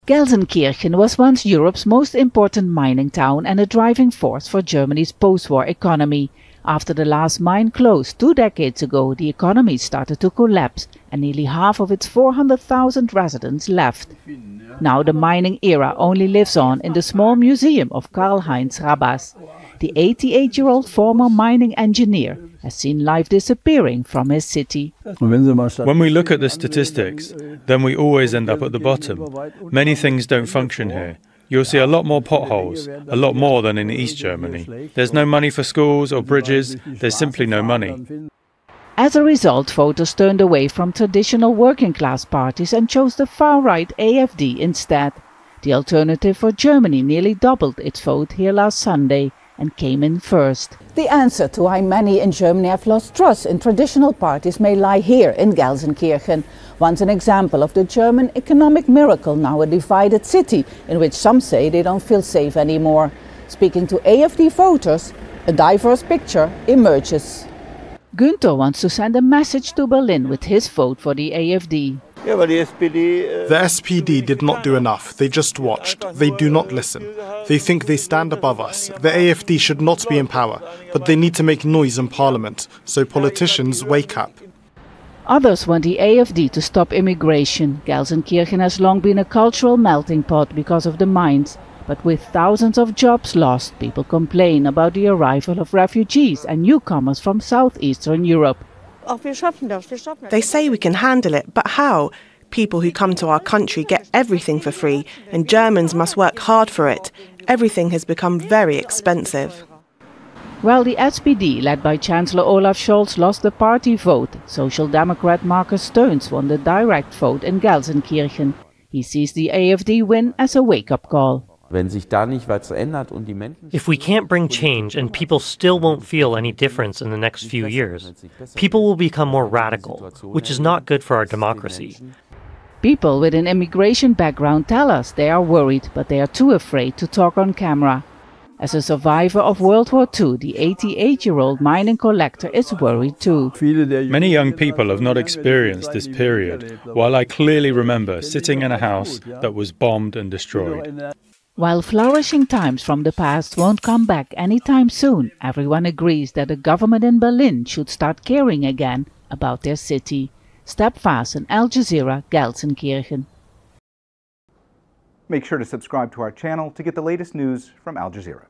Gelsenkirchen was once Europe's most important mining town and a driving force for Germany's post-war economy. After the last mine closed 2 decades ago, the economy started to collapse and nearly half of its 400,000 residents left. Now the mining era only lives on in the small museum of Karl-Heinz Rabas. The 88-year-old former mining engineer has seen life disappearing from his city. When we look at the statistics, then we always end up at the bottom. Many things don't function here. You'll see a lot more potholes, a lot more than in East Germany. There's no money for schools or bridges, there's simply no money. As a result, voters turned away from traditional working-class parties and chose the far-right AfD instead. The Alternative for Germany nearly doubled its vote here last Sunday and came in first. The answer to why many in Germany have lost trust in traditional parties may lie here in Gelsenkirchen. Once an example of the German economic miracle, now a divided city in which some say they don't feel safe anymore. Speaking to AfD voters, a diverse picture emerges. Günther wants to send a message to Berlin with his vote for the AfD. The SPD did not do enough. They just watched. They do not listen. They think they stand above us. The AfD should not be in power, but they need to make noise in parliament. So politicians, wake up. Others want the AfD to stop immigration. Gelsenkirchen has long been a cultural melting pot because of the mines. But with thousands of jobs lost, people complain about the arrival of refugees and newcomers from southeastern Europe. They say we can handle it, but how? People who come to our country get everything for free, and Germans must work hard for it. Everything has become very expensive. While the SPD, led by Chancellor Olaf Scholz, lost the party vote, Social Democrat Markus Steuns won the direct vote in Gelsenkirchen. He sees the AfD win as a wake-up call. If we can't bring change and people still won't feel any difference in the next few years, people will become more radical, which is not good for our democracy. People with an immigration background tell us they are worried, but they are too afraid to talk on camera. As a survivor of World War II, the 88-year-old mining collector is worried too. Many young people have not experienced this period, while I clearly remember sitting in a house that was bombed and destroyed. While flourishing times from the past won't come back anytime soon, everyone agrees that the government in Berlin should start caring again about their city. Vaessen, Al Jazeera, Gelsenkirchen. Make sure to subscribe to our channel to get the latest news from Al Jazeera.